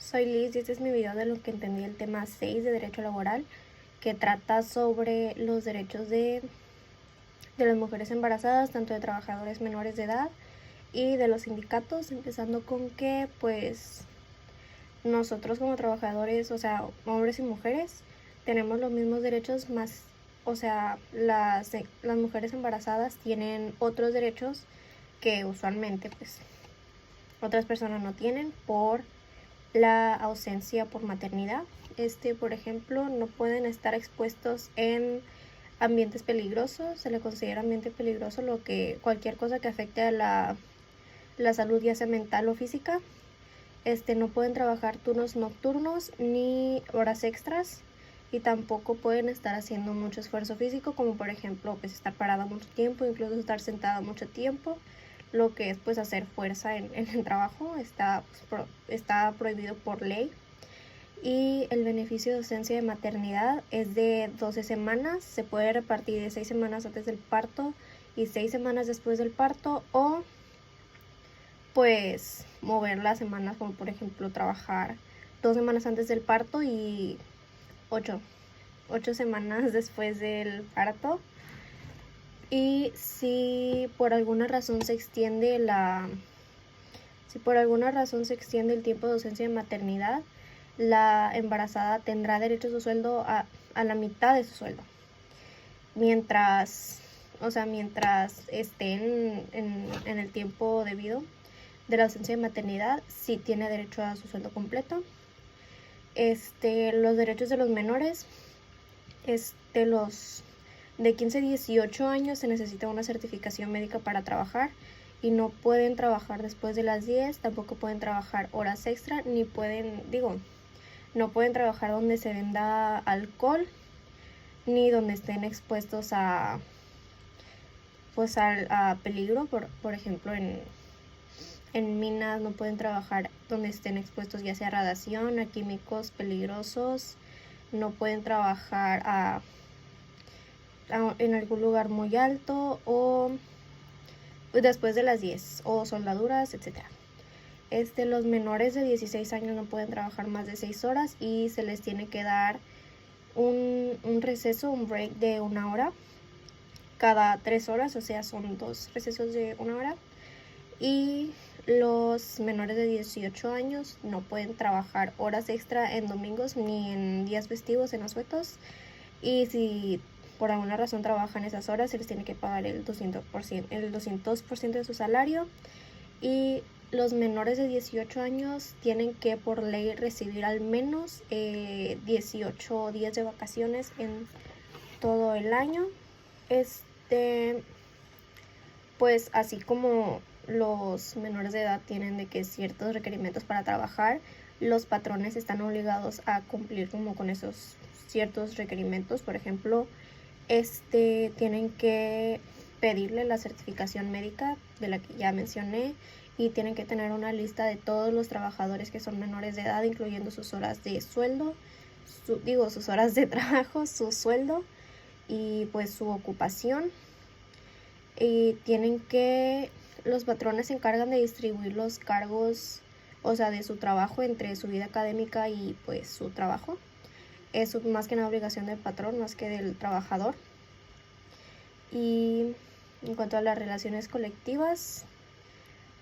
soy Liz y este es mi video de lo que entendí el tema 6 de Derecho Laboral, que trata sobre los derechos de las mujeres embarazadas, tanto de trabajadores menores de edad y de los sindicatos, empezando con que pues nosotros como trabajadores, o sea, hombres y mujeres, tenemos los mismos derechos más, o sea, las mujeres embarazadas tienen otros derechos que usualmente pues otras personas no tienen por la ausencia por maternidad. Por ejemplo, no pueden estar expuestos en ambientes peligrosos. Se le considera ambiente peligroso cualquier cosa que afecte a la salud, ya sea mental o física. No pueden trabajar turnos nocturnos ni horas extras, y tampoco pueden estar haciendo mucho esfuerzo físico, como por ejemplo pues estar parada mucho tiempo, incluso estar sentada mucho tiempo. Lo que es pues hacer fuerza en el trabajo está prohibido por ley. Y el beneficio de ausencia de maternidad es de 12 semanas, se puede repartir de 6 semanas antes del parto y 6 semanas después del parto, o pues mover las semanas, como por ejemplo trabajar 2 semanas antes del parto y 8 semanas después del parto. Y si por alguna razón se extiende el tiempo de ausencia de maternidad, la embarazada tendrá derecho a su sueldo a la mitad de su sueldo. Mientras esté en el tiempo debido de la ausencia de maternidad, sí tiene derecho a su sueldo completo. Los derechos de los menores, los de 15 a 18 años se necesita una certificación médica para trabajar y no pueden trabajar después de las 10, tampoco pueden trabajar horas extra, no pueden trabajar donde se venda alcohol, ni donde estén expuestos a peligro, por ejemplo en minas. No pueden trabajar donde estén expuestos ya sea a radiación, a químicos peligrosos. No pueden trabajar en algún lugar muy alto o después de las 10, o soldaduras, etc. Los menores de 16 años no pueden trabajar más de 6 horas y se les tiene que dar un receso, un break de 1 hora cada 3 horas, o sea, son 2 recesos de 1 hora. Y los menores de 18 años no pueden trabajar horas extra en domingos ni en días festivos, en asuetos. Y si por alguna razón trabajan esas horas, se les tiene que pagar el 200% de su salario. Y los menores de 18 años tienen que por ley recibir al menos 18 días de vacaciones en todo el año. Pues así como los menores de edad tienen de que ciertos requerimientos para trabajar, los patrones están obligados a cumplir como con esos ciertos requerimientos. Por ejemplo, tienen que pedirle la certificación médica de la que ya mencioné, y tienen que tener una lista de todos los trabajadores que son menores de edad, incluyendo sus horas de sueldo, sus horas de trabajo, su sueldo y pues su ocupación. Y los patrones se encargan de distribuir los cargos, o sea, de su trabajo entre su vida académica y pues su trabajo. Es más que una obligación del patrón, más que del trabajador. Y en cuanto a las relaciones colectivas,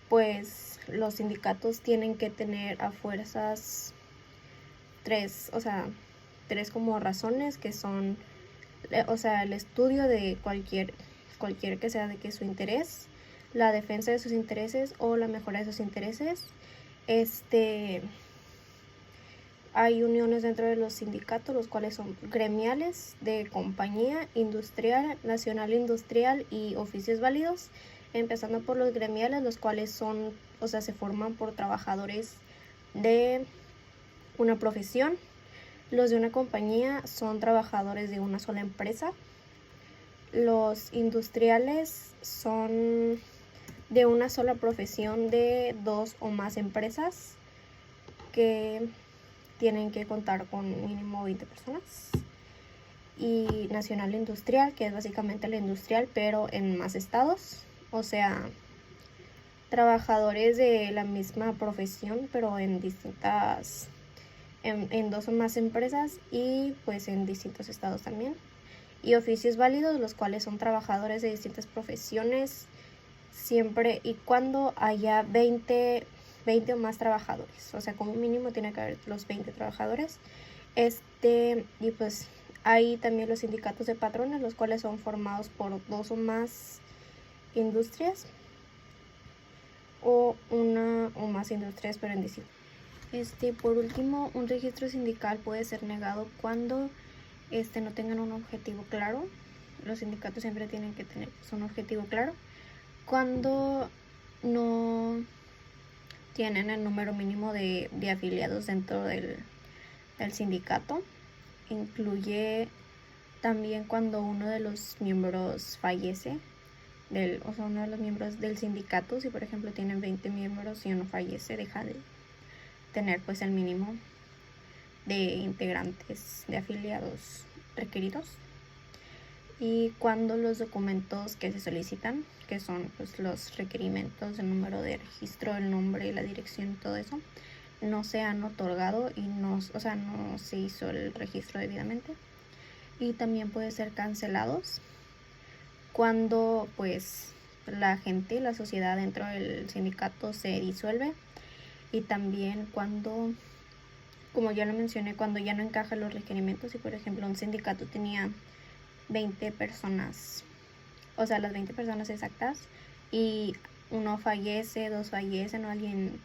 pues los sindicatos tienen que tener a fuerzas tres como razones, que son, el estudio de cualquier que sea de que su interés, la defensa de sus intereses o la mejora de sus intereses. Hay uniones dentro de los sindicatos, los cuales son gremiales, de compañía, industrial, nacional industrial y oficios válidos. Empezando por los gremiales, los cuales se forman por trabajadores de una profesión. Los de una compañía son trabajadores de una sola empresa. Los industriales son de una sola profesión de 2 o más empresas que tienen que contar con mínimo 20 personas. Y nacional industrial, que es básicamente la industrial pero en más estados, o sea, trabajadores de la misma profesión pero en distintas en 2 o más empresas y pues en distintos estados también. Y oficios válidos, los cuales son trabajadores de distintas profesiones, siempre y cuando haya 20 o más trabajadores. O sea, como mínimo tiene que haber los 20 trabajadores. Y pues hay también los sindicatos de patrones, los cuales son formados por 2 o más industrias o una o más industrias, pero en distinto. Por último, un registro sindical puede ser negado cuando no tengan un objetivo claro. Los sindicatos siempre tienen que tener un objetivo claro. Cuando no tienen el número mínimo de afiliados dentro del sindicato. Incluye también cuando uno de los miembros fallece, uno de los miembros del sindicato. Si por ejemplo tienen 20 miembros y uno fallece, deja de tener pues el mínimo de integrantes, de afiliados requeridos. Y cuando los documentos que se solicitan, que son pues los requerimientos, el número de registro, el nombre, la dirección, todo eso, no se han otorgado y no se hizo el registro debidamente. Y también puede ser cancelados cuando pues la gente, la sociedad dentro del sindicato se disuelve, y también cuando, como ya lo mencioné, cuando ya no encajan los requerimientos. Si por ejemplo un sindicato tenía 20 personas, o sea las 20 personas exactas, y uno fallece, 2 fallecen o alguien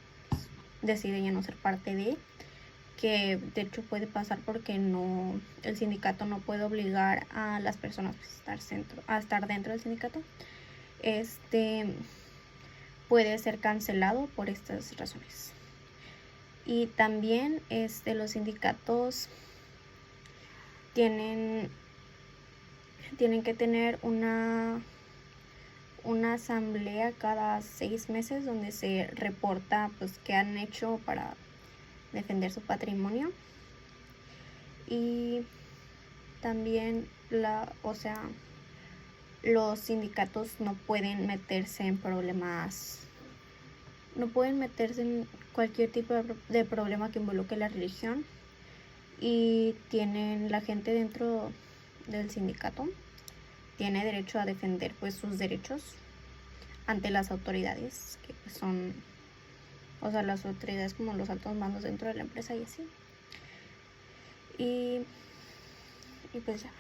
decide ya no ser parte de, que de hecho puede pasar porque el sindicato no puede obligar a las personas a estar dentro del sindicato, puede ser cancelado por estas razones. Y también los sindicatos tienen que tener una asamblea cada 6 meses donde se reporta pues qué han hecho para defender su patrimonio. Y también los sindicatos no pueden meterse en problemas, no pueden meterse en cualquier tipo de problema que involucre la religión, y la gente dentro del sindicato tiene derecho a defender pues sus derechos ante las autoridades, que pues son, las autoridades como los altos mandos dentro de la empresa y así. Y pues ya.